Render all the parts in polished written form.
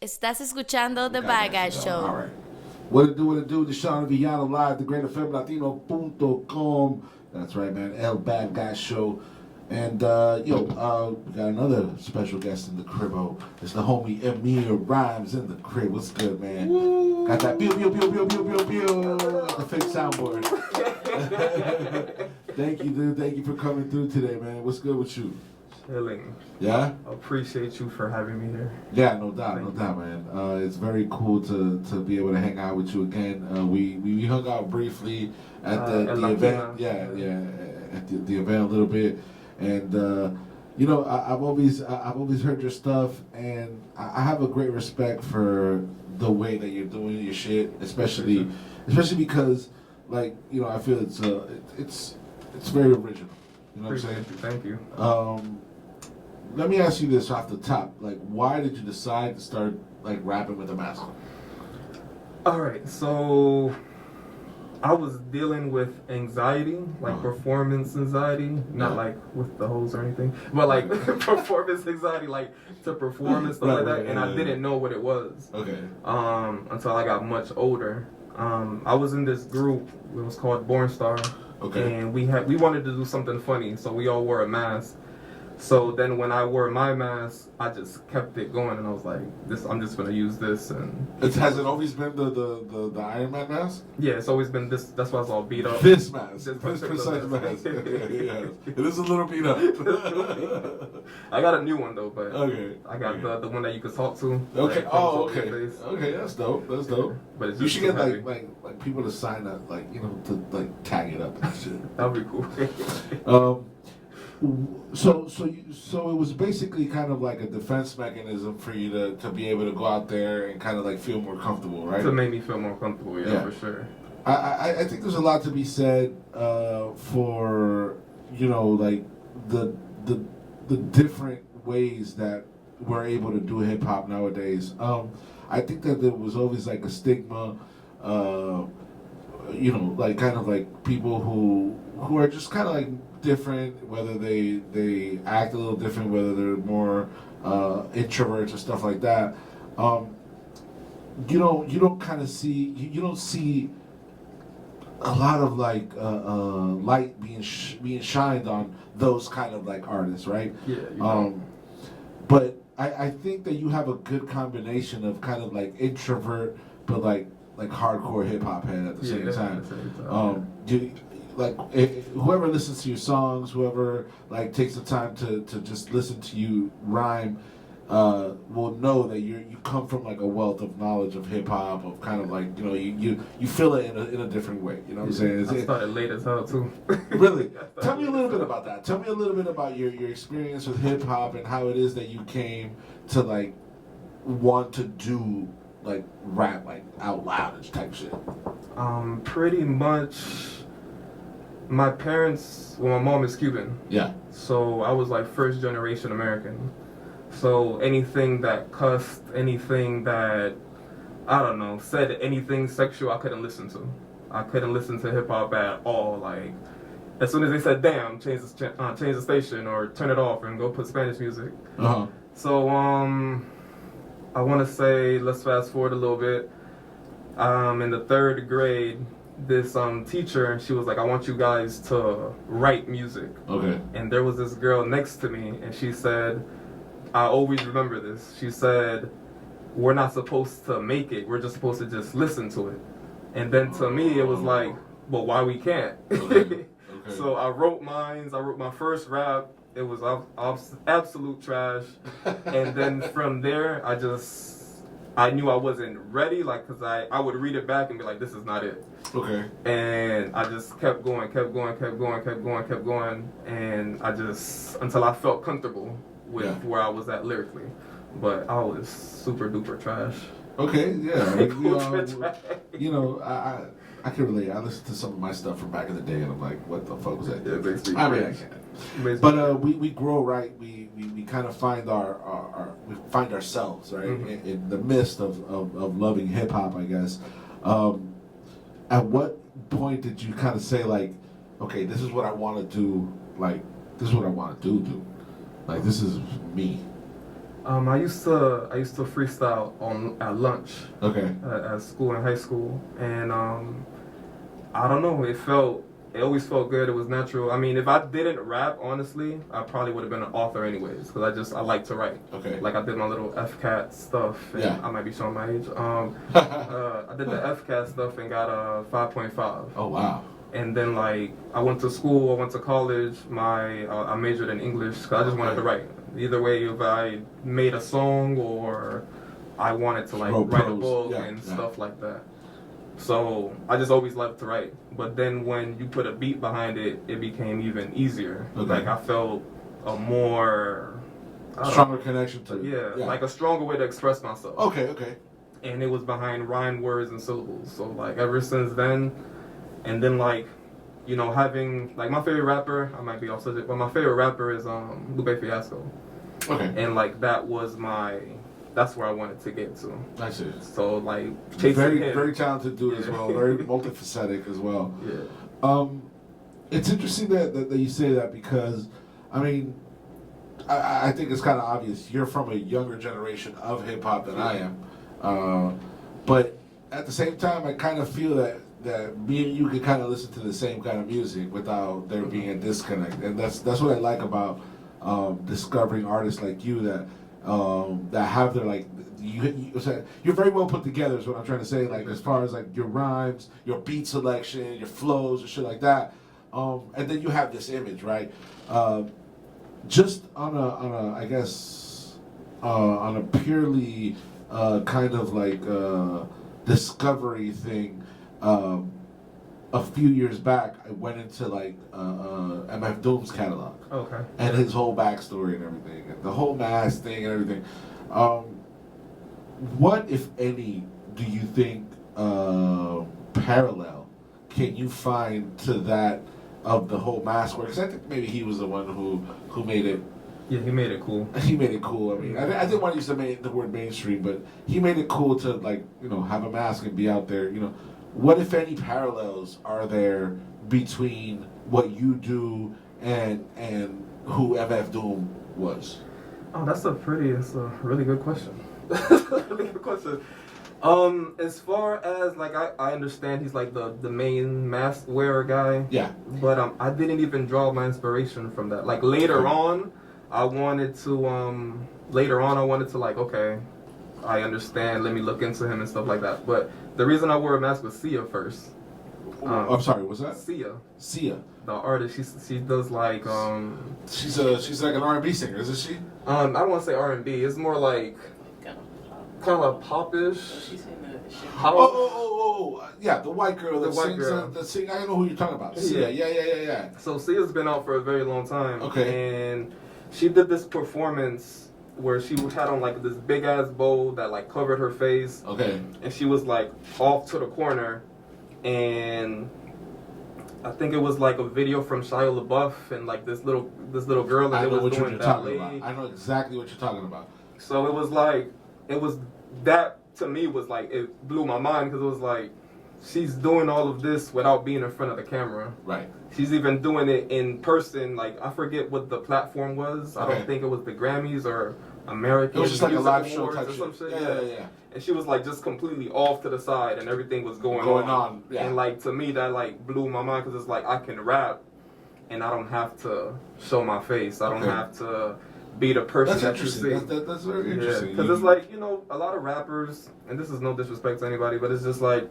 Estás escuchando The Bad Guy Show. All right. What it do? D'shon El Villano live, thegreatfmlatino.com. That's right, man. El Bad Guy Show. And, we got another special guest in the cribbo. It's the homie EMYHR Rhymes in the crib. What's good, man? Woo. Got that pew, pew, pew, pew, pew, pew, pew. The fake soundboard. Thank you, dude. Thank you for coming through today, man. What's good with you? Chilling. Yeah? Appreciate you for having me here. Yeah, no doubt, man. It's very cool to be able to hang out with you again. We hung out briefly at the event. Yeah, at the event a little bit. And I've always heard your stuff, and I have a great respect for the way that you're doing your shit, especially because, I feel it's very original. You know what I'm saying? Thank you. Let me ask you this off the top. Why did you decide to start, rapping with a mask? All right, so I was dealing with anxiety, performance anxiety, not with the hoes or anything, but performance anxiety, to perform and stuff that, and I didn't know what it was. Okay. Until I got much older. I was in this group. It was called Born Star. Okay. And we wanted to do something funny, so we all wore a mask. So then when I wore my mask, I just kept it going, and I was like, I'm just gonna use this. And has it always been the Iron Man mask? Yeah, it's always been this. That's why it's all beat up. This mask, this precise mask. Yeah. It is a little beat up. I got a new one though, but okay. I got the one that you can talk to. Okay. Okay. Okay, that's dope. That's dope. But you should get like people to sign up, to tag it up and shit. That'd be cool. So it was basically kind of like a defense mechanism for you to be able to go out there and kind of feel more comfortable, right? To make me feel more comfortable, yeah. For sure. I think there's a lot to be said for the different ways that we're able to do hip hop nowadays. I think that there was always a stigma, people who are just kind of different, whether they act a little different, whether they're more introverts or stuff like that. You don't kind of see you don't see a lot of light being shined on those kind of artists, right? Yeah. But I think that you have a good combination of kind of introvert, but hardcore hip hop head at the same time. Whoever listens to your songs, whoever takes the time to just listen to you rhyme, will know that you come from a wealth of knowledge of hip hop, of kind of you feel it in a different way. You know what I'm saying? I started late as hell too. Really? Tell me a little bit about that. Tell me a little bit about your experience with hip hop and how it is that you came to want to do rap out loud type shit. Pretty much. My parents, my mom is Cuban. Yeah. So I was first generation American. So anything that cussed, anything that, I don't know, said anything sexual, I couldn't listen to. I couldn't listen to hip hop at all. As soon as they said, damn, change the station or turn it off and go put Spanish music. Uh-huh. So, I want to say, let's fast forward a little bit. In the third grade, this teacher, she was like, I want you guys to write music. Okay. And there was this girl next to me, and she said, I always remember this. She said, we're not supposed to make it. We're just supposed to just listen to it. And then to me, it was like, well, why we can't? Okay. So I wrote mine. I wrote my first rap. It was absolute trash. And then from there, I knew I wasn't ready, because I would read it back and be like, this is not it. Okay. And I just kept going, and until I felt comfortable with where I was at lyrically. But I was super duper trash. Okay, yeah. I can relate. I listened to some of my stuff from back in the day, and I'm like, what the fuck was that? Yeah, basically. I can't. But we grow, right? We kind of find we find ourselves, right, in the midst of loving hip hop, I guess. At what point did you kind of say okay, this is what I want to do, this is what I want to do, this is me? I used to freestyle at lunch. Okay. At school in high school, and I don't know. It always felt good. It was natural. I mean, if I didn't rap, honestly, I probably would have been an author anyways, because I like to write. Okay. Like I did my little FCAT stuff. And Yeah. I might be showing my age. I did the FCAT stuff and got a 5.5. Oh wow. And then like I went to school, I went to college. I majored in English because I just wanted to write. Either way, if I made a song or I wanted to like write a book and stuff like that. So I just always loved to write. But then when you put a beat behind it, it became even easier. Okay. Like I felt a more stronger connection to it. Yeah, like a stronger way to express myself. Okay. And it was behind rhyme, words, and syllables. So like ever since then, and then like, you know, having like my favorite rapper, I might be off subject, but my favorite rapper is Lupe Fiasco. Okay. And like that's where I wanted to get to. I see. So like chasing him. Very talented dude as well. Very multifaceted as well. Yeah. It's interesting that you say that because, I mean, I think it's kind of obvious. You're from a younger generation of hip hop than I am, but at the same time, I kind of feel that me and you can kind of listen to the same kind of music without there being a disconnect, and that's what I like about discovering artists like you that have their like you're very well put together is what I'm trying to say, like as far as like your rhymes, your beat selection, your flows and shit like that, and then you have this image, right? Just on a I guess on a purely kind of like discovery thing. A few years back, I went into like MF Doom's catalog, Okay. and his whole backstory and everything, and the whole mask thing and everything. What, if any, do you think parallel can you find to that of the whole mask work? Because I think maybe he was the one who made it. Yeah, he made it cool. He made it cool. I mean, I didn't want to use the word mainstream, but he made it cool to like have a mask and be out there. What, if any, parallels are there between what you do and who MF Doom was? Oh, that's a really good question. Really good question. As far as like I understand he's like the main mask wearer guy. Yeah. But I didn't even draw my inspiration from that. Like later on, I wanted to like, okay, I understand, let me look into him and stuff like that. But the reason I wore a mask was Sia first. I'm sorry, what's that? Sia. The artist, she does like She's like an R&B singer, isn't she? I don't want to say R&B. It's more like kind of like popish. Yeah, the white girl that sings. I know who you're talking about. Sia. Yeah. So Sia's been out for a very long time. Okay. And she did this performance where she had on like this big ass bow that like covered her face. Okay. And she was like off to the corner, and I think it was like a video from Shia LaBeouf and like this little girl that was doing ballet. I know exactly what you're talking about. So that to me was like, it blew my mind because it was like she's doing all of this without being in front of the camera. Right. She's even doing it in person. Like I forget what the platform was. Okay. I don't think it was the Grammys or American. It was just like a live show Awards type or some shit. Yeah. And she was like just completely off to the side, and everything was going on. Yeah. And like to me, that like blew my mind because it's like I can rap, and I don't have to show my face. I don't have to be the person that you see. That's very interesting. Because it's like, a lot of rappers, and this is no disrespect to anybody, but it's just like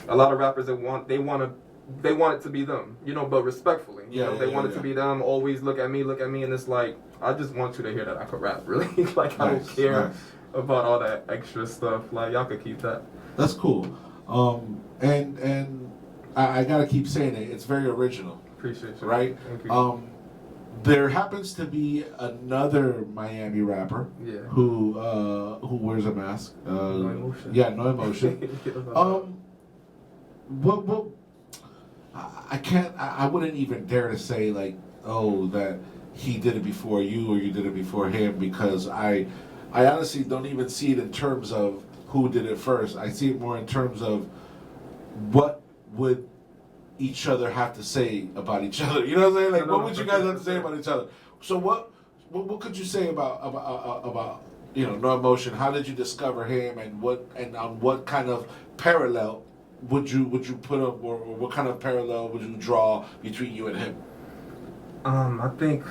a lot of rappers that they want it to be them, but respectfully. They want it to be them. Always look at me, and it's like I just want you to hear that I could rap, really. Like I don't care about all that extra stuff. Like y'all could keep that. That's cool. And I gotta keep saying it. It's very original. Appreciate you. Right? Thank you. There happens to be another Miami rapper who wears a mask. No Emotion. Yeah, No Emotion. What I wouldn't even dare to say like, oh, that he did it before you or you did it before him, because I honestly don't even see it in terms of who did it first. I see it more in terms of what would each other have to say about each other. You know what I'm saying? Like, what would you guys have to say about each other? So what could you say about No Emotion. How did you discover him, and on what kind of parallel would you put up, or what kind of parallel would you draw between you and him? I think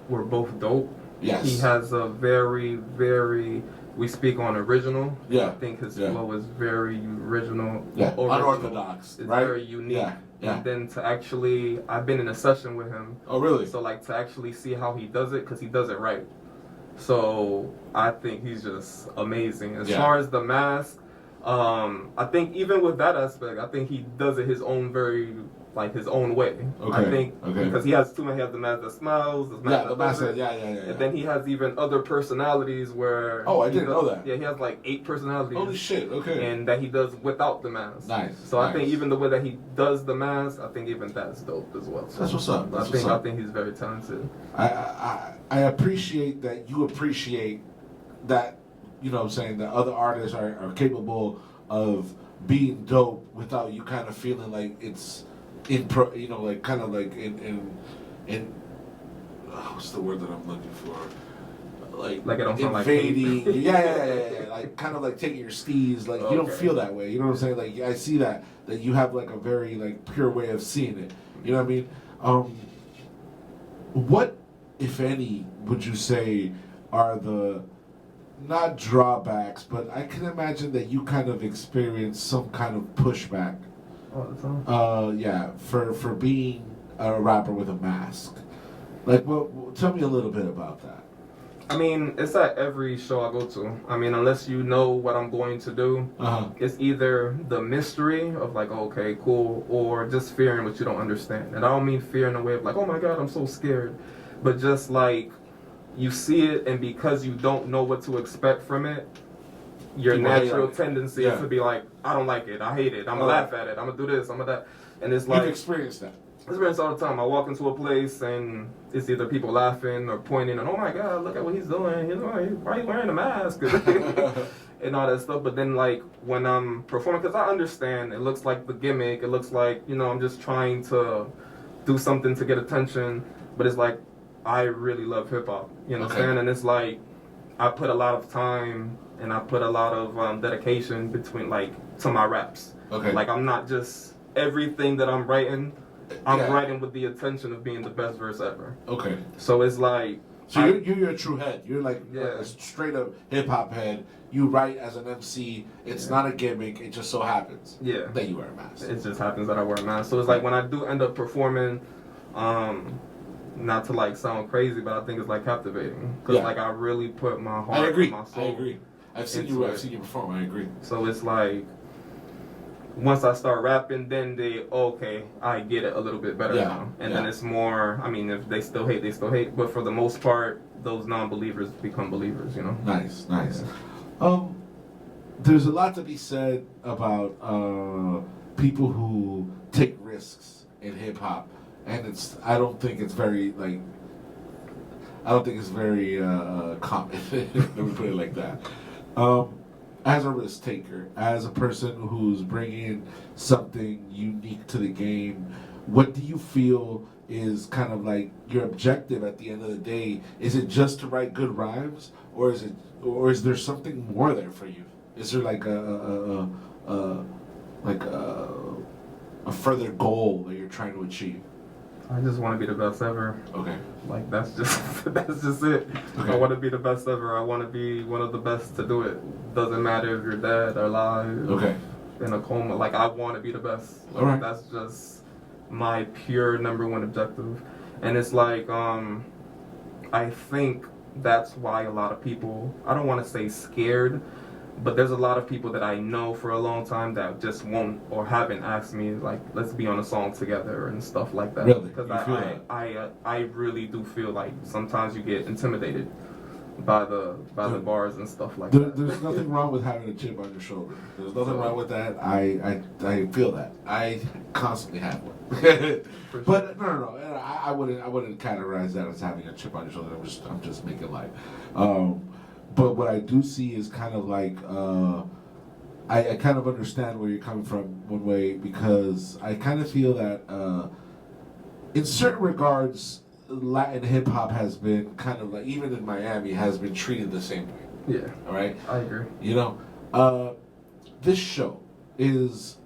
we're both dope. Yes. He has a very, very. We speak on original. Yeah. I think his flow is very original. Yeah. Original. Unorthodox. It's right? very unique. Yeah. Yeah. And then to actually, I've been in a session with him. Oh, really? So like to actually see how he does it, because he does it right. So I think he's just amazing. As far as the mask, I think even with that aspect, I think he does it his own way. Okay. I think because he has the mask that smiles, the mask and then he has even other personalities where. Oh, I didn't know that. Yeah, he has like 8 personalities. Holy shit! Okay. And that he does without the mask. Nice. So I think even the way that he does the mask, I think even that's dope as well. So that's what's up. I think he's very talented. I appreciate that you appreciate that. You know what I'm saying, that other artists are capable of being dope without you kind of feeling like it's what's the word that I'm looking for? Like it don't sound invading. Like yeah. Like kind of like taking your steez. Like you don't feel that way. You know what I'm saying? Like I see that you have like a very like pure way of seeing it. You know what I mean? What, if any, would you say are the not drawbacks, but I can imagine that you kind of experience some kind of pushback. All the time. For being a rapper with a mask. Like, tell me a little bit about that. I mean, it's at every show I go to. I mean, unless you know what I'm going to do, it's either the mystery of like, okay, cool, or just fearing what you don't understand. And I don't mean fear in a way of like, oh my God, I'm so scared, but just like, you see it, and because you don't know what to expect from it, your natural tendency is to be like, I don't like it, I hate it, I'm gonna laugh at it, I'm gonna do this, I'm gonna that. And it's like... You've experienced that. I experience all the time. I walk into a place, and it's either people laughing or pointing, and oh my God, look at what he's doing, why are you wearing a mask? And all that stuff. But then like, when I'm performing, because I understand, it looks like the gimmick, it looks like, I'm just trying to do something to get attention, but it's like, I really love hip hop, you know what I'm saying? And it's like, I put a lot of time and I put a lot of dedication between, to my raps. Okay. Like, I'm not just, everything that I'm writing writing with the intention of being the best verse ever. Okay. So it's like... So you're a true head. You're like a straight up hip hop head. You write as an MC. It's not a gimmick. It just so happens that you wear a mask. It just happens that I wear a mask. So it's like, when I do end up performing... not to sound crazy, but I think it's captivating because I really put my heart and my soul. I agree. I've seen you perform. I agree. So it's like, once I start rapping, then I get it a little bit better now, and then it's more. I mean, if they still hate, they still hate. But for the most part, those non-believers become believers. Nice. There's a lot to be said about people who take risks in hip hop. And I don't think it's very common. Let me put it like that. As a risk taker, as a person who's bringing something unique to the game, what do you feel is kind of like your objective at the end of the day? Is it just to write good rhymes, or is there something more there for you? Is there like a further goal that you're trying to achieve? I just want to be the best ever. Okay. That's just it. Okay. I want to be the best ever. I want to be one of the best to do it. Doesn't matter if you're dead or alive. Okay. In a coma. I want to be the best. All right. That's just my pure number one objective. And it's I think that's why a lot of people, I don't want to say scared, but there's a lot of people that I know for a long time that just won't or haven't asked me, let's be on a song together and stuff like that. Really? Because I really do feel like sometimes you get intimidated by the bars and stuff like that. There's nothing wrong with having a chip on your shoulder. There's nothing wrong with that. I feel that. I constantly have one. But no. I wouldn't categorize that as having a chip on your shoulder. I'm just making light. But what I do see is kind of I kind of understand where you're coming from one way, because I kind of feel that in certain regards, Latin hip hop has been kind of even in Miami, has been treated the same way. Yeah. All right. I agree. You know, this show is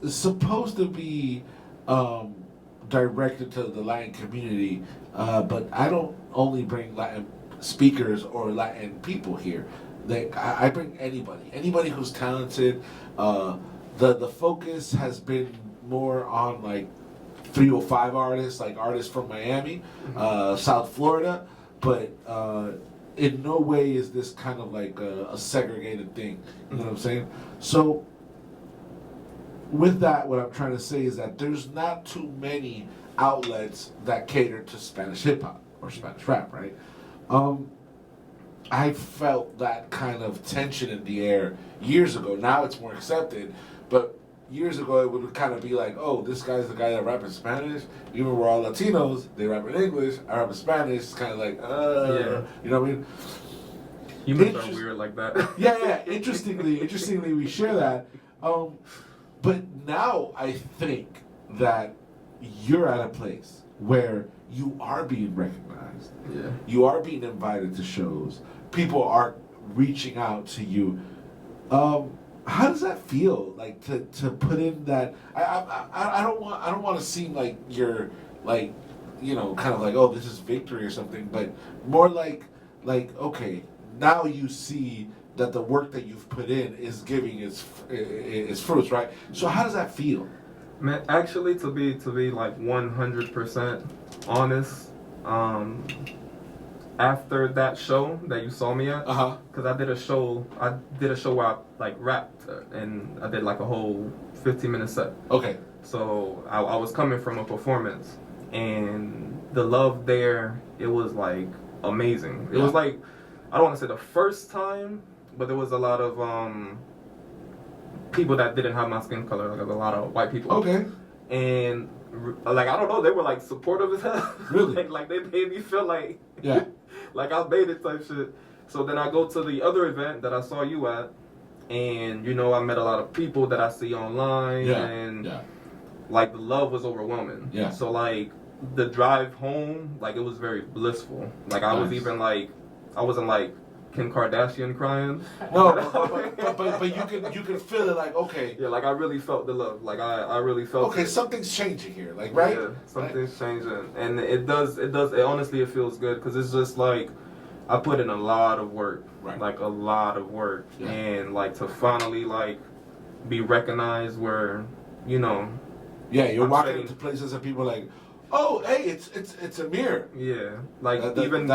supposed to be directed to the Latin community, but I don't only bring Latin speakers or Latin people here. I bring anybody who's talented. The focus has been more on like 305 artists, like artists from Miami, South Florida, but in no way is this kind of like a segregated thing. You know what I'm saying? So with that, what I'm trying to say is that there's not too many outlets that cater to Spanish hip hop or Spanish rap, right? I felt that kind of tension in the air years ago. Now it's more accepted, but years ago it would kind of be like, oh, this guy's the guy that raps in Spanish. Even we're all Latinos, they rap in English, I rap in Spanish. It's kind of like, you know what I mean? Humans are weird like that. Yeah. Interestingly, we share that. But now I think that you're at a place where you are being recognized. Yeah. You are being invited to shows. People are reaching out to you. How does that feel? Like to put in that? I don't want to seem like you're like, you know, kind of like, oh, this is victory or something, but more like okay, now you see that the work that you've put in is giving its fruits, right? So how does that feel? Man, actually, to be like 100% honest, after that show that you saw me at, because I did a show where I like rapped and I did like a whole 15-minute set. Okay. So I was coming from a performance, and the love there, it was like amazing. It was like, I don't want to say the first time, but there was a lot of people that didn't have my skin color, like a lot of white people. Okay. And like, I don't know, they were like supportive as hell. Really? like they made me feel like yeah, like I made it type shit. So then I go to the other event that I saw you at, and you know, I met a lot of people that I see online, and like the love was overwhelming. Yeah. So like the drive home, like it was very blissful. Like I was even like, I wasn't like Kim Kardashian crying. No, but you can feel it, like, okay. Yeah, like I really felt the love. Like I really felt. Okay, something's changing here, like, right? Yeah, something's changing, and it honestly, it feels good because it's just like I put in a lot of work, like a lot of work, and like to finally like be recognized where, you know. Yeah, you're walking into places and people are like, oh, hey, it's EMYHR. Yeah, like that even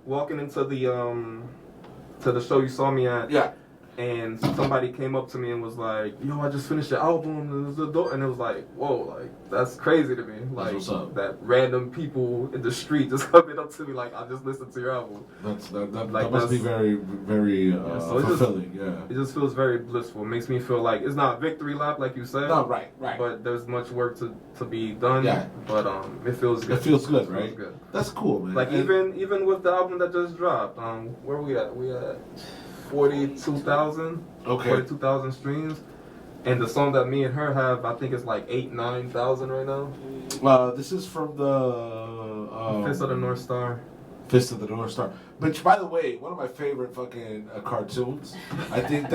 walking into the show you saw me at. Yeah. And somebody came up to me and was like, yo, I just finished your album. And it was like, whoa, like, that's crazy to me. Like, that random people in the street just coming up to me like, I just listened to your album. That must be very, very fulfilling, It just feels very blissful. It makes me feel like, it's not a victory lap like you said. No, right. But there's much work to be done. Yeah. But it feels good. It feels good, right? Feels good. That's cool, man. Like, even with the album that just dropped, where we at? We at 42,000. Okay. 42,000 streams. And the song that me and her have, I think it's like 9,000 right now. This is from the Fist of the North Star. Fist of the North Star. Which, by the way, one of my favorite fucking cartoons. I think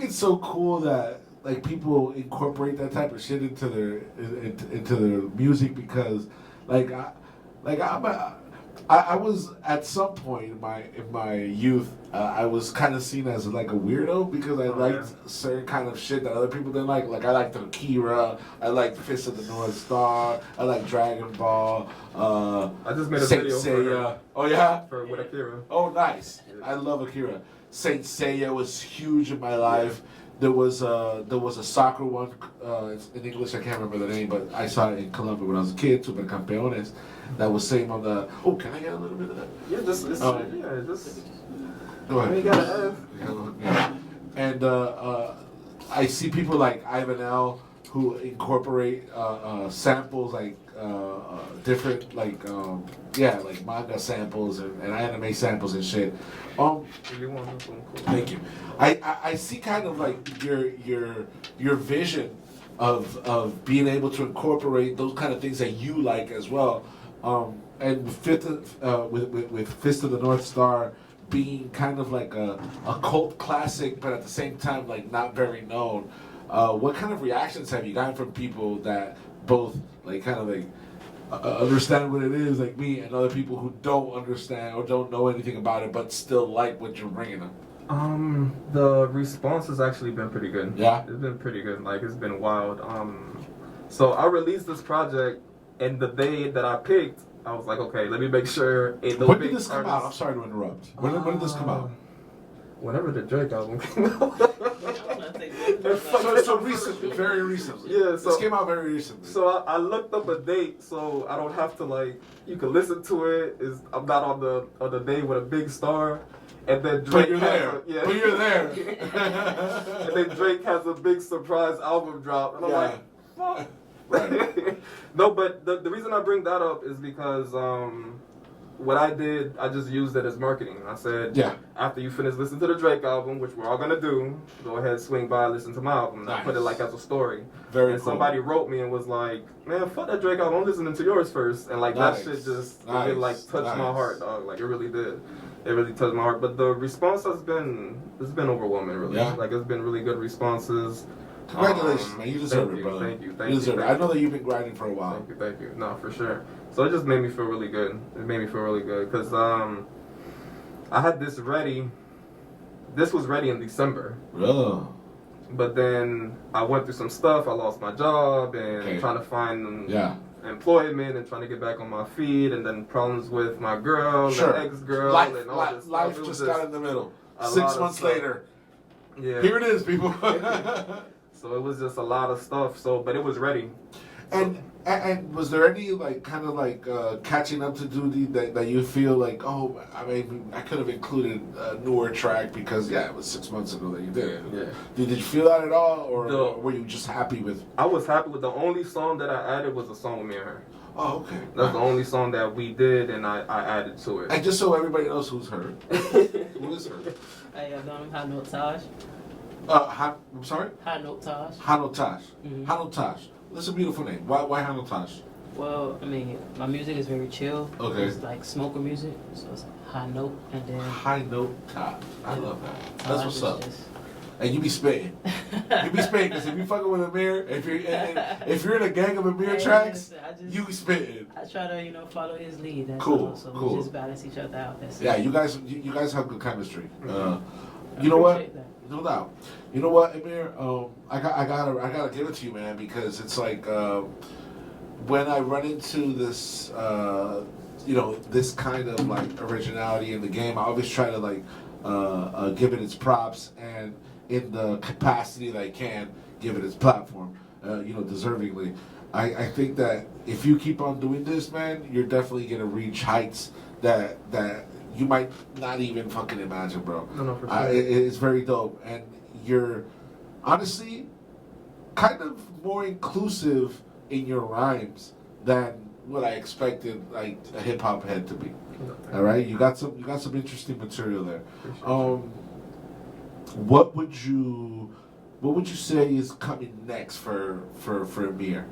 it's so cool that like people incorporate that type of shit into their music, because I was at some point in my youth, I was kind of seen as like a weirdo because I liked certain kind of shit that other people didn't like. Like I liked Akira, I liked Fist of the North Star, I liked Dragon Ball. I just made a Saint video Seiya. Oh yeah. With Akira. Oh nice. I love Akira. Saint Seiya was huge in my life. There was a soccer one in English. I can't remember the name, but I saw it in Colombia when I was a kid. Super Campeones. That was saying on the. Oh, can I get a little bit of that? Yeah, just go ahead. You gotta have. And I see people like Ivan L who incorporate samples like different like manga samples and anime samples and shit. Thank you. I see kind of like your vision of being able to incorporate those kind of things that you like as well. And with Fist of the North Star being kind of like a cult classic, but at the same time like not very known. What kind of reactions have you gotten from people that both like kind of like understand what it is, like me, and other people who don't understand or don't know anything about it, but still like what you're bringing them? The response has actually been pretty good. Yeah, it's been pretty good. Like it's been wild. So I released this project, and the day that I picked, I was like, okay, let me make sure. When did this come out? I'm sorry to interrupt. When did this come out? Whenever the Drake album came out. So recently, very recently. Yeah, this came out very recently. So I looked up a date, so I don't have to like. You can listen to it. I'm not on the day with a big star, and then Drake. But you're there. But you're there. And then Drake has a big surprise album drop, and I'm like, fuck. Right. No, but the reason I bring that up is because what I did, I just used it as marketing. I said, after you finish listening to the Drake album, which we're all gonna do, go ahead, swing by, listen to my album. And I put it like as a story. Very and cool. Somebody wrote me and was like, man, fuck that Drake album, I'm listening to yours first. And like that shit just it like touched my heart, dog. Like it really did. It really touched my heart. But the response it's been overwhelming, really. Yeah. Like it's been really good responses. Congratulations, man. You deserve it, brother. Thank you. You deserve it. I know that you've been grinding for a while. Thank you. No, for sure. So it just made me feel really good. It made me feel really good because I had this ready. This was ready in December. Really? But then I went through some stuff. I lost my job and trying to find employment and trying to get back on my feet, and then problems with my girl, the ex-girl, and all this life stuff. just got in the middle. 6 months later. Yeah. Here it is, people. So it was just a lot of stuff. But it was ready. And was there any like kind of like catching up to do that you feel like, oh, I mean, I could have included a newer track because it was 6 months ago that you did it. Yeah. Did you feel that at all, or were you just happy with? I was happy with the only song that I added was a song with me and her. Oh, okay. That's the only song that we did, and I added to it. And just so everybody knows who's her. Who is her? Hey, High Note Taj. I'm sorry? High Note Taj. High Note Taj. Mm-hmm. High Note Taj. That's a beautiful name. Why High Note Taj? Well, I mean, my music is very chill. Okay. It's like smoker music, so it's High Note, and then High Note Taj. I love that. That's what's up. Just... And you be spitting. You be spitting, because if you fucking with Emir, if you're in a gang of Emir tracks, you be spitting. I try to, follow his lead. That's cool, all. So cool. we just balance each other out. That's it. You guys have good chemistry. You know what? That. No doubt. You know what, Emir? I gotta give it to you, man, because it's like when I run into this, this kind of like originality in the game, I always try to like give it its props, and in the capacity that I can, give it its platform, deservingly. I think that if you keep on doing this, man, you're definitely gonna reach heights that you might not even fucking imagine, bro. No, for sure. It's very dope, and you're honestly kind of more inclusive in your rhymes than what I expected, like a hip hop head to be. All right, you got some interesting material there. What would you say is coming next for Emir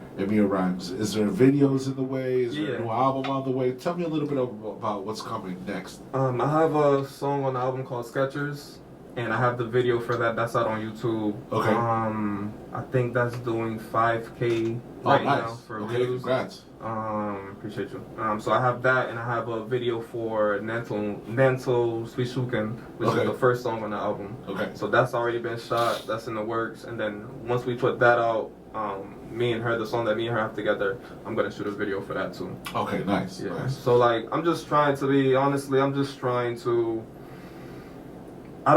Rhymes? Is there videos in the way? Is there a new album on the way? Tell me a little bit about what's coming next. I have a song on the album called Skechers, and I have the video for that. That's out on YouTube. Okay. I think that's doing 5K right now for views. Congrats. Appreciate you. So I have that, and I have a video for Nanto Swishuken, which is the first song on the album. Okay. So that's already been shot. That's in the works. And then once we put that out, me and her, the song that me and her have together, I'm gonna shoot a video for that too. Okay, nice. Yeah. Nice. So like, I'm just trying to. I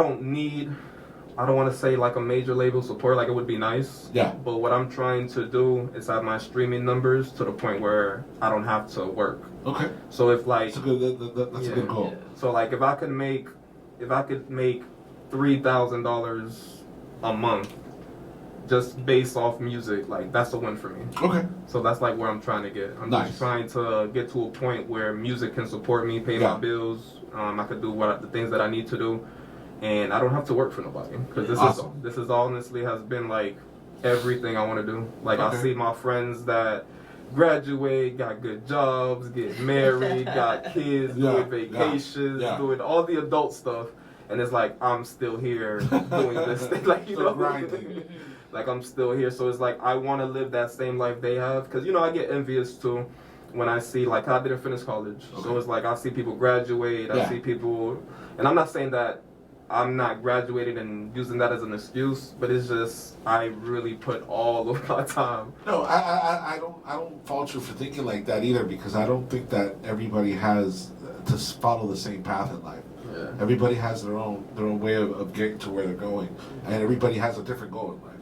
don't want to say like a major label support, like it would be nice. Yeah. But what I'm trying to do is have my streaming numbers to the point where I don't have to work. Okay. So if like that's a good goal. Yeah. So like if I could make $3,000 a month just based off music, like that's a win for me. Okay. So that's like where I'm trying to get. I'm just trying to get to a point where music can support me, pay my bills. I could do the things that I need to do. And I don't have to work for nobody, because this is honestly has been like everything I want to do. Like I see my friends that graduate, got good jobs, get married, got kids, doing vacations, doing all the adult stuff. And it's like, I'm still here doing this thing. Like, you know, like I'm still here. So it's like, I want to live that same life they have. Because, you know, I get envious too when I see, like, I didn't finish college. So it's like, I see people graduate. I see people, and I'm not saying that I'm not graduating and using that as an excuse, but it's just, I really put all of my time. No, I don't fault you for thinking like that either, because I don't think that everybody has to follow the same path in life. Yeah. Everybody has their own way of getting to where they're going, and everybody has a different goal in life.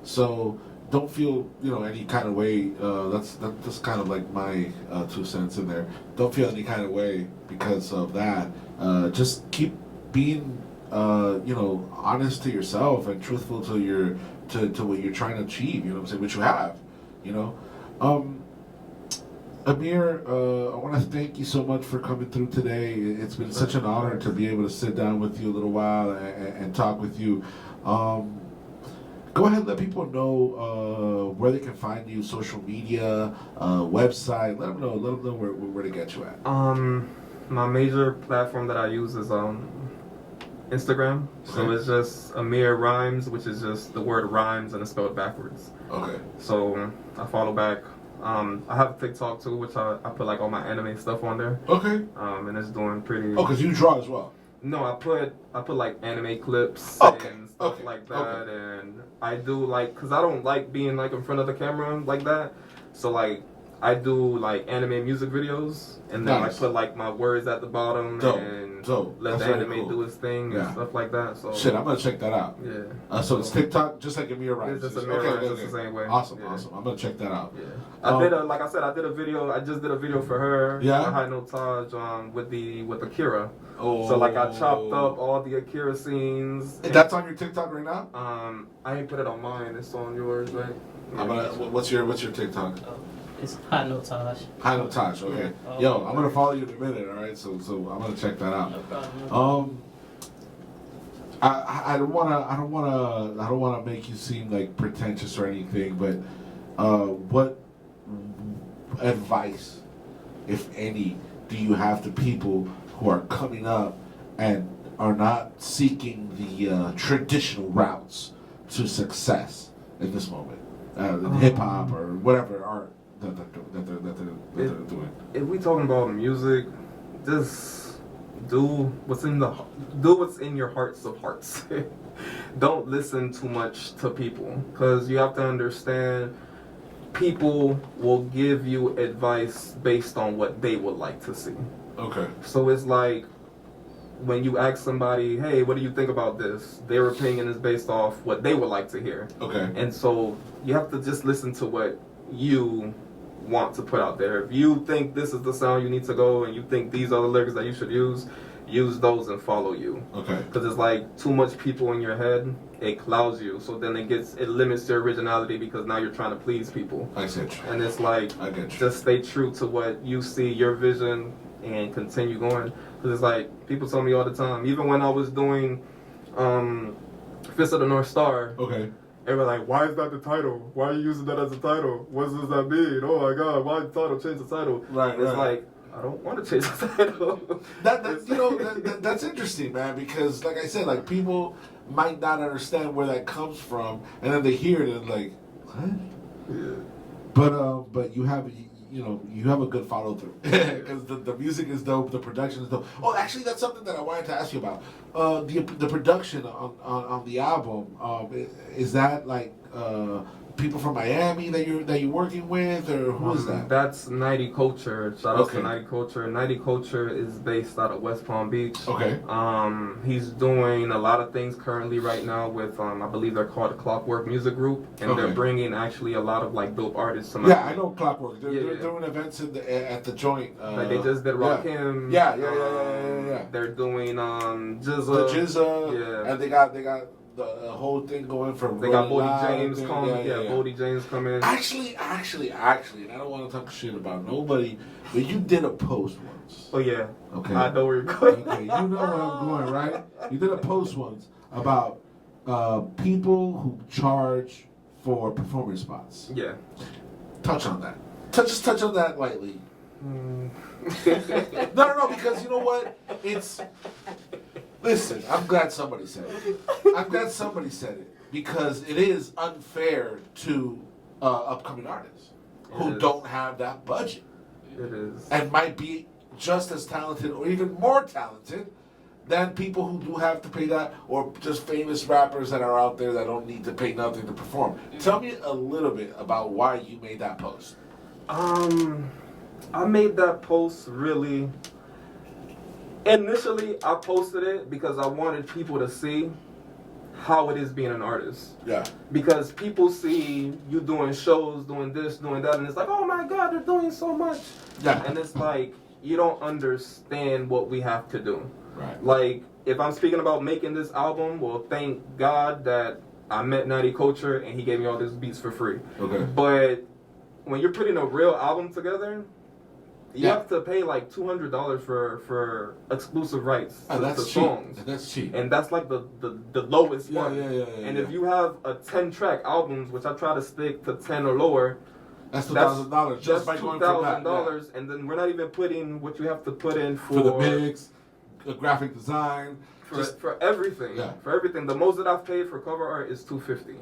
So don't feel, you know, any kind of way. That's kind of like my 2 cents in there. Don't feel any kind of way because of that. Just keep being, you know, honest to yourself and truthful to your to what you're trying to achieve. You know what I'm saying? Which you have. You know. EMYHR, I want to thank you so much for coming through today. It's been such an honor to be able to sit down with you a little while and talk with you. Go ahead and let people know where they can find you, social media, website. Let them know where to get you at. My major platform that I use is Instagram. So it's just EMYHR Rhymes, which is just the word rhymes and it's spelled backwards. Okay. So I follow back. I have a TikTok too, which I put like all my anime stuff on there. Okay. And it's doing pretty. Oh, because you draw as well. No, I put like anime clips and stuff like that, and I do like, cause I don't like being like in front of the camera like that, so like I do like anime music videos, and then I put like my words at the bottom and let the anime do its thing and stuff like that. So shit, I'm gonna check that out. Yeah. So it's TikTok, just like EMYHR Rhymes. It's just EMYHR Rhymes, just the same way. Awesome. I'm gonna check that out. Yeah. Like I said, I did a video. I just did a video for her. Yeah. For High Note Taj with Akira. Oh. So like I chopped up all the Akira scenes. That's on your TikTok right now? I ain't put it on mine. It's on yours, right? Yeah. What's your TikTok? It's High Note Taj. High Note Taj, okay. Yeah. Yo, I'm gonna follow you in a minute, all right? So I'm gonna check that out. No problem. I don't wanna make you seem like pretentious or anything, but what advice, if any, do you have to people who are coming up and are not seeking the traditional routes to success in this moment, hip hop or whatever art that they're doing? If we talking about music, just do what's in your hearts of hearts. Don't listen too much to people, because you have to understand, people will give you advice based on what they would like to see. Okay. So it's like, when you ask somebody, hey, what do you think about this? Their opinion is based off what they would like to hear. Okay. And so you have to just listen to what you want to put out there. If you think this is the sound you need to go, and you think these are the lyrics that you should use those and follow you. Okay. Because it's like too much people in your head, it clouds you. So then it limits your originality, because now you're trying to please people. I get you. And it's like, just stay true to what you see, your vision, and continue going. Because it's like, people tell me all the time, even when I was doing Fist of the North Star. Okay. They were like, why is that the title? Why are you using that as a title? What does that mean? Oh my God, why the title? Change the title. Right, it's like, I don't want to change the title. That's interesting, man, because like I said, like people might not understand where that comes from, and then they hear it and like, what? Yeah. But you have a good follow through, because the music is dope, the production is dope. Oh, actually, that's something that I wanted to ask you about. The production on the album, is that like people from Miami that you're working with, or who is that? That's 90 Culture. Shout out to 90 Culture. 90 Culture is based out of West Palm Beach. Okay. He's doing a lot of things currently right now with I believe they're called Clockwork Music Group, and they're bringing actually a lot of like dope artists. Yeah, I know Clockwork. They're doing events at the joint. Like they just did Rakim. Yeah. They're doing The Jizza. Yeah. And they got the whole thing going from. They got Bodie James coming. Bodie James coming. Actually, and I don't want to talk shit about nobody, but you did a post once. Oh yeah. Okay. I know where you're going. Okay, you know where I'm going, right? You did a post once about people who charge for performance spots. Yeah. Touch on that. Just touch on that lightly. No, because you know what? Listen, I'm glad somebody said it. Because it is unfair to upcoming artists who don't have that budget. It is. And might be just as talented or even more talented than people who do have to pay that, or just famous rappers that are out there that don't need to pay nothing to perform. Tell me a little bit about why you made that post. I made that post really. Initially, I posted it because I wanted people to see how it is being an artist. Yeah. Because people see you doing shows, doing this, doing that, and it's like, oh my God, they're doing so much. Yeah. And it's like, you don't understand what we have to do. Right. Like, if I'm speaking about making this album, well, thank God that I met Natty Culture and he gave me all these beats for free. Okay. But when you're putting a real album together, you have to pay like $200 for exclusive rights to songs. That's cheap. And that's like the lowest one. Yeah, and if you have a 10-track albums, which I try to stick to 10 or lower, that's $2,000 just by going from that. $2,000, and then we're not even putting what you have to put in for the mix, the graphic design, for everything. Yeah. For everything. The most that I've paid for cover art is $250.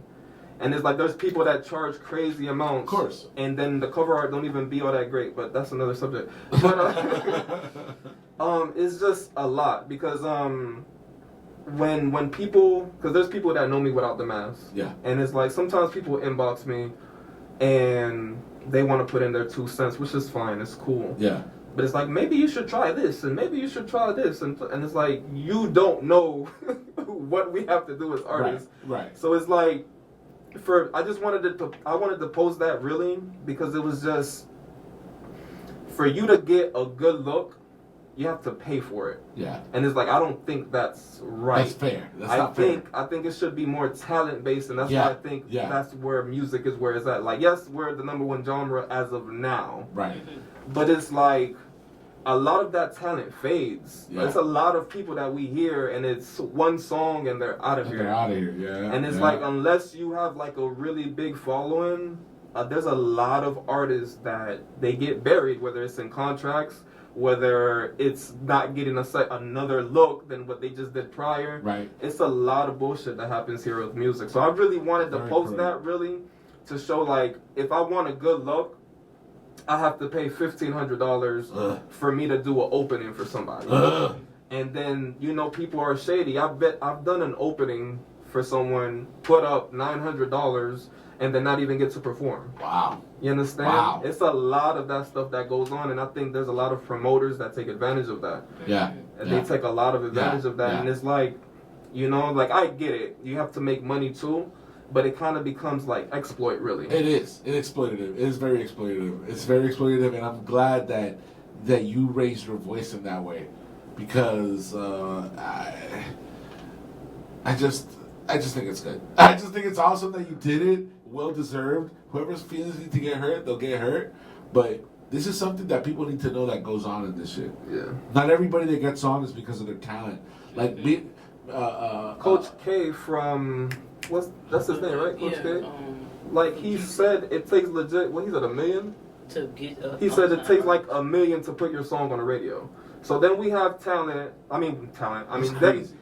And it's like there's people that charge crazy amounts. Of course. And then the cover art don't even be all that great, but that's another subject. But it's just a lot because when people, because there's people that know me without the mask. Yeah. And it's like sometimes people inbox me and they want to put in their 2 cents, which is fine. It's cool. Yeah. But it's like, maybe you should try this, and maybe you should try this, and it's like, you don't know what we have to do as artists. Right. So it's like, I wanted to post that really because it was just, for you to get a good look, you have to pay for it. Yeah. And it's like, I don't think that's right. That's fair. That's not fair. I think it should be more talent based, and that's why I think that's where music is where it's at. Like, yes, we're the #1 genre as of now. Right. But it's like, a lot of that talent fades. Yeah. It's a lot of people that we hear, and it's one song, and they're out of here. They're out of here, yeah. And it's like, unless you have like a really big following, there's a lot of artists that they get buried, whether it's in contracts, whether it's not getting another look than what they just did prior. Right. It's a lot of bullshit that happens here with music. So I really wanted to post that really to show, like, if I want a good look, I have to pay $1,500 for me to do an opening for somebody. And then, people are shady. I've done an opening for someone, put up $900, and then not even get to perform. Wow. You understand? Wow. It's a lot of that stuff that goes on, and I think there's a lot of promoters that take advantage of that. Yeah. And they take a lot of advantage of that, and it's like, like, I get it. You have to make money too. But it kind of becomes like exploit, really. It is. It's exploitative. It is very exploitative. It's very exploitative, and I'm glad that you raised your voice in that way, because I just think it's good. I just think it's awesome that you did it. Well deserved. Whoever's feelings need to get hurt, they'll get hurt. But this is something that people need to know that goes on in this shit. Yeah. Not everybody that gets on is because of their talent. Like me, Coach K from. That's his name, right? Coach K? Like, he said it takes legit, he said $1 million? To get he said it takes like $1 million to put your song on the radio. So then we have talent. That's crazy.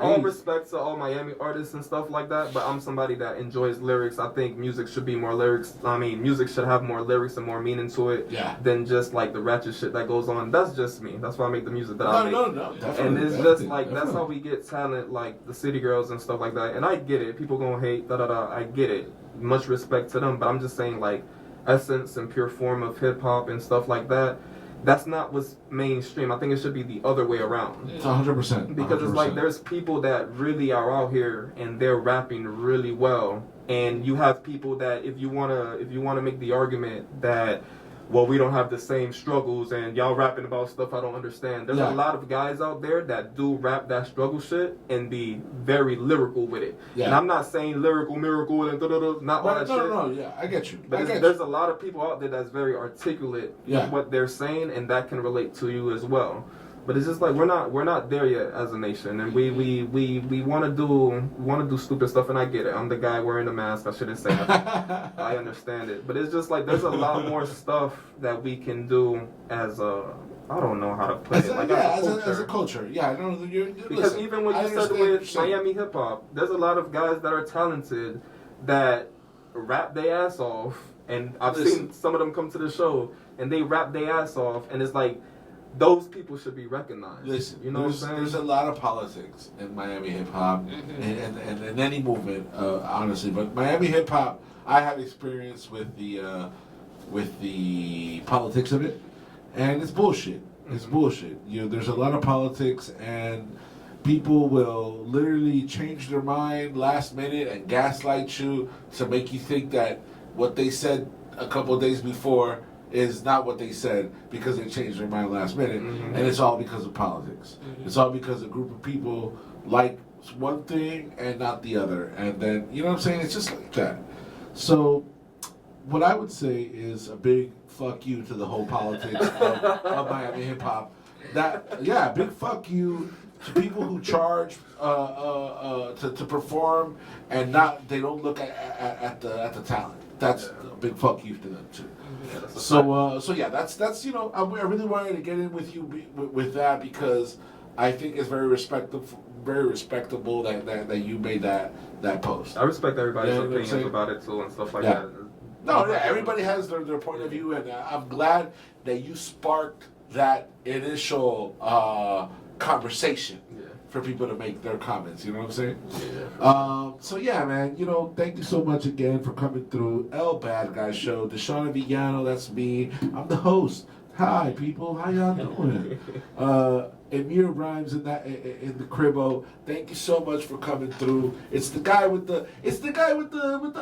All respect to all Miami artists and stuff like that, but I'm somebody that enjoys lyrics. I think music should be more lyrics. Music should have more lyrics and more meaning to it than just like the ratchet shit that goes on. That's just me. That's why I make the music that I make. No, definitely. And it's just like, that's how we get talent, like the City Girls and stuff like that. And I get it. People gonna hate, I get it. Much respect to them, but I'm just saying, like, essence and pure form of hip hop and stuff like that. That's not what's mainstream. I think it should be the other way around. It's 100%. Because it's like, there's people that really are out here and they're rapping really well, and you have people that if you wanna make the argument that, well, we don't have the same struggles and y'all rapping about stuff I don't understand. There's a lot of guys out there that do rap that struggle shit and be very lyrical with it. Yeah. And I'm not saying lyrical miracle and not all that shit. No, I get you. But there's a lot of people out there that's very articulate with what they're saying, and that can relate to you as well. But it's just like we're not there yet as a nation, and we want to do stupid stuff, and I get it. I'm the guy wearing the mask. I shouldn't say that. I understand it, but it's just like there's a lot more stuff that we can do as a, I don't know how to put it. Like as a culture. Yeah, I know. Because listen, even what you said with Miami hip hop, there's a lot of guys that are talented that rap their ass off, and I've seen some of them come to the show and they rap their ass off, and it's like those people should be recognized. Listen, you know what I'm saying? There's a lot of politics in Miami hip hop and in any movement, honestly. But Miami hip hop, I have experience with the politics of it, and it's bullshit. It's bullshit. There's a lot of politics, and people will literally change their mind last minute and gaslight you to make you think that what they said a couple of days before is not what they said because they changed their mind last minute, and it's all because of politics. It's all because a group of people like one thing and not the other, and then, you know what I'm saying? It's just like that. So what I would say is a big fuck you to the whole politics of Miami hip hop. Big fuck you to people who charge to perform and they don't look at the talent. That's a big fuck you to them too. So that's I really wanted to get in with you with that because I think it's very respectable that you made that post. I respect everybody's opinions about it too and stuff like that. No, everybody has their point of view, and I'm glad that you sparked that initial conversation for people to make their comments. You know what I'm saying? Yeah. So yeah, man. Thank you so much again for coming through El Bad Guy Show. D'shon El Villano, that's me. I'm the host. Hi, people. How y'all doing? EMYHR rhymes in the cribbo. Thank you so much for coming through. It's the guy with the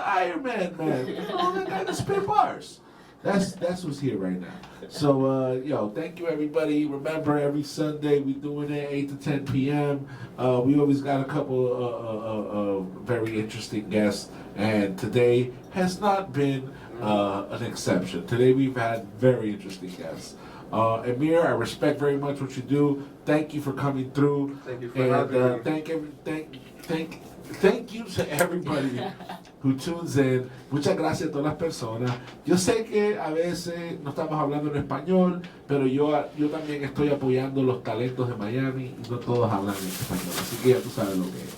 Iron Man, man. That guy that spit bars. That's what's here right now. So, thank you, everybody. Remember, every Sunday we doing it 8 to 10 p.m. We always got a couple of very interesting guests, and today has not been an exception. Today we've had very interesting guests. EMYHR, I respect very much what you do. Thank you for coming through. Thank you for having me. Thank you to everybody who tunes in. Muchas gracias a todas las personas. Yo sé que a veces no estamos hablando en español, pero yo también estoy apoyando los talentos de Miami y no todos hablan en español. Así que ya tú sabes lo que es.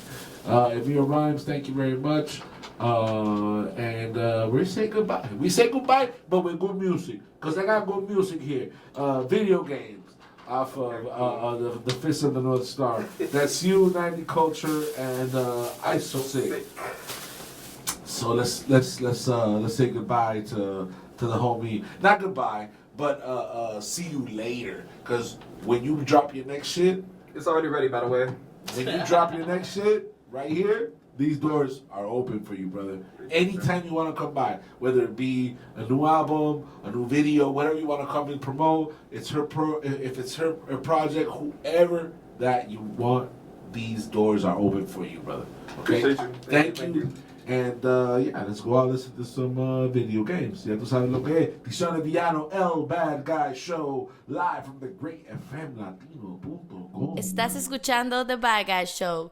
EMYHR Rhymes, thank you very much. And we say goodbye. We say goodbye, but with good music. Because I got good music here. Video games off of the Fist of the North Star. That's you, 90 Culture, and ISO 6. So let's say goodbye to the homie. Not goodbye, but see you later. Because when you drop your next shit, it's already ready, by the way. When you drop your next shit right here, these doors are open for you, brother. Anytime you want to come by, whether it be a new album, a new video, whatever you want to come and promote, it's if it's her project, whoever that you want, these doors are open for you, brother. Okay? Appreciate you. Thank you. And let's go out and listen to some video games. Ya tú sabes lo que es. D'shon El Villano, El Bad Guy Show, live from the great FM Latino.com. Estás escuchando The Bad Guy Show.